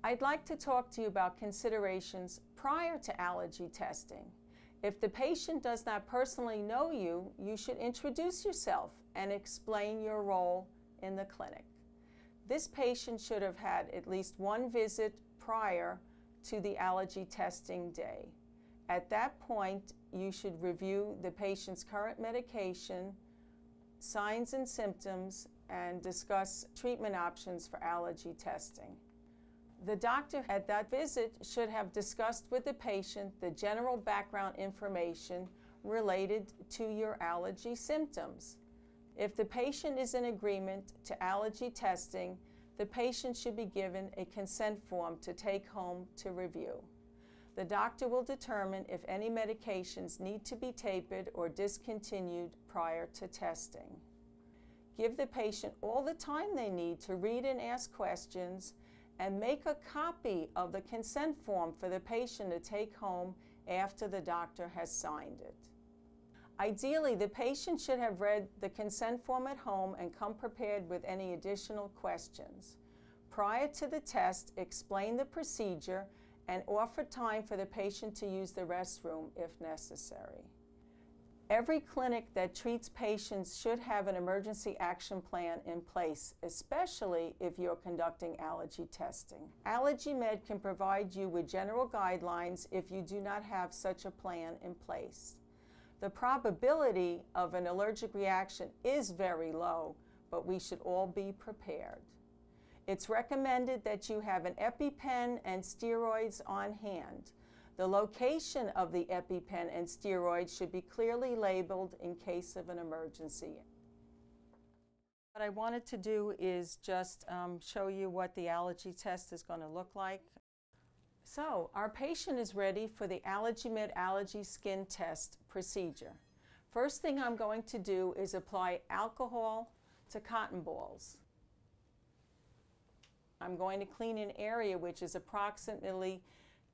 I'd like to talk to you about considerations prior to allergy testing. If the patient does not personally know you, you should introduce yourself and explain your role in the clinic. This patient should have had at least one visit prior to the allergy testing day. At that point, you should review the patient's current medication, signs and symptoms, and discuss treatment options for allergy testing. The doctor at that visit should have discussed with the patient the general background information related to your allergy symptoms. If the patient is in agreement to allergy testing, the patient should be given a consent form to take home to review. The doctor will determine if any medications need to be tapered or discontinued prior to testing. Give the patient all the time they need to read and ask questions, and make a copy of the consent form for the patient to take home after the doctor has signed it. Ideally, the patient should have read the consent form at home and come prepared with any additional questions. Prior to the test, explain the procedure and offer time for the patient to use the restroom if necessary. Every clinic that treats patients should have an emergency action plan in place, especially if you're conducting allergy testing. Allergy Med can provide you with general guidelines if you do not have such a plan in place. The probability of an allergic reaction is very low, but we should all be prepared. It's recommended that you have an EpiPen and steroids on hand. The location of the EpiPen and steroids should be clearly labeled in case of an emergency. What I wanted to do is just show you what the allergy test is going to look like. So, our patient is ready for the Allergy Med allergy skin test procedure. First thing I'm going to do is apply alcohol to cotton balls. I'm going to clean an area which is approximately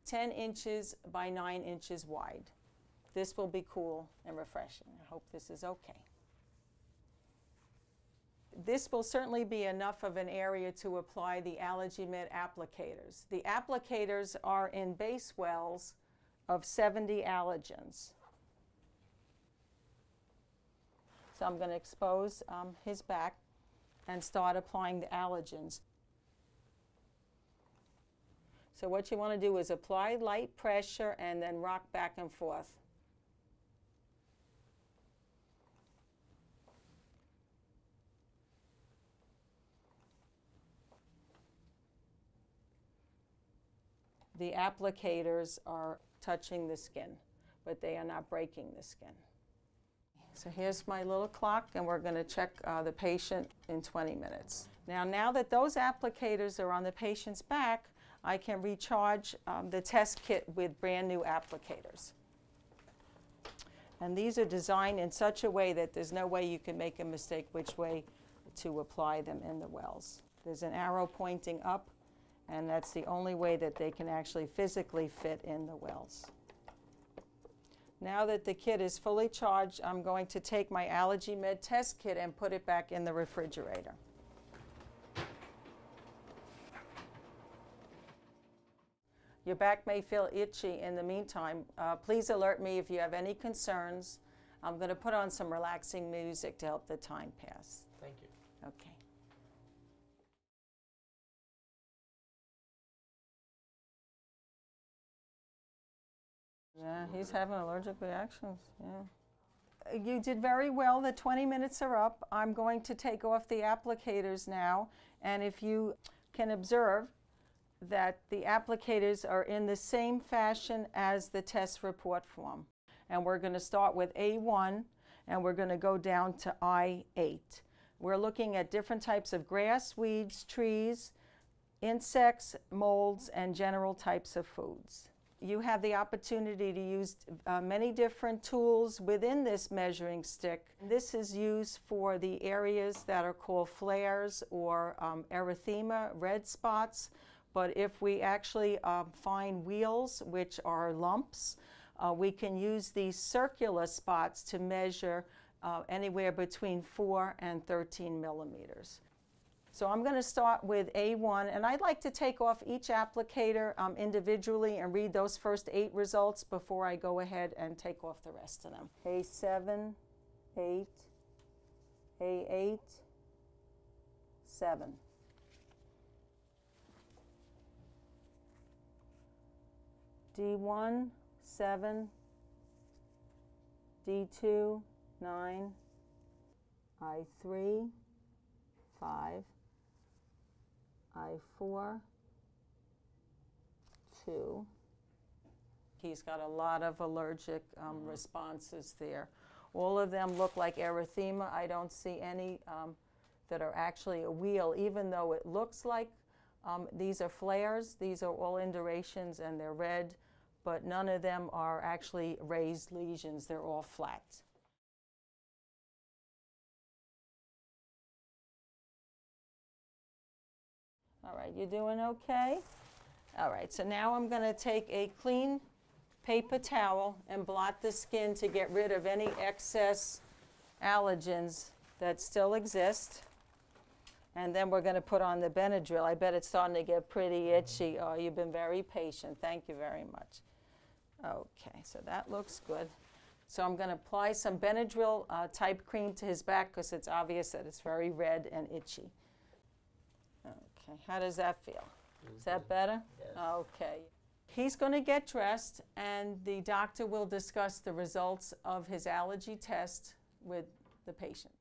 10 inches by 9 inches wide. This will be cool and refreshing. I hope this is okay. This will certainly be enough of an area to apply the Allergy Med applicators. The applicators are in base wells of 70 allergens. So I'm going to expose his back and start applying the allergens. So what you want to do is apply light pressure and then rock back and forth. The applicators are touching the skin, but they are not breaking the skin. So here's my little clock, and we're going to check the patient in 20 minutes. Now that those applicators are on the patient's back, I can recharge the test kit with brand new applicators. And these are designed in such a way that there's no way you can make a mistake which way to apply them in the wells. There's an arrow pointing up, and that's the only way that they can actually physically fit in the wells. Now that the kit is fully charged, I'm going to take my Allergy Med test kit and put it back in the refrigerator. Your back may feel itchy in the meantime. Please alert me if you have any concerns. I'm going to put on some relaxing music to help the time pass. Thank you. Okay. Yeah, he's having allergic reactions, yeah. You did very well. The 20 minutes are up. I'm going to take off the applicators now, and if you can observe that the applicators are in the same fashion as the test report form. And we're going to start with A1, and we're going to go down to I8. We're looking at different types of grass, weeds, trees, insects, molds, and general types of foods. You have the opportunity to use many different tools within this measuring stick. This is used for the areas that are called flares or erythema, red spots. But if we actually find wheals, which are lumps, we can use these circular spots to measure anywhere between 4 and 13 millimeters. So I'm going to start with A1, and I'd like to take off each applicator individually and read those first 8 results before I go ahead and take off the rest of them. A7, 8, A8, 7. D1, 7, D2, 9, I3, 5, I4, 2. He's got a lot of allergic responses there. All of them look like erythema. I don't see any that are actually a wheal, even though it looks like these are flares. These are all indurations and they're red, but none of them are actually raised lesions. They're all flat. All right, you doing okay? All right, so now I'm going to take a clean paper towel and blot the skin to get rid of any excess allergens that still exist. And then we're going to put on the Benadryl. I bet it's starting to get pretty itchy. Oh, you've been very patient. Thank you very much. Okay, so that looks good. So I'm going to apply some Benadryl type cream to his back because it's obvious that it's very red and itchy. Okay, how does that feel? Is that better? Yes. Okay. He's going to get dressed, and the doctor will discuss the results of his allergy test with the patient.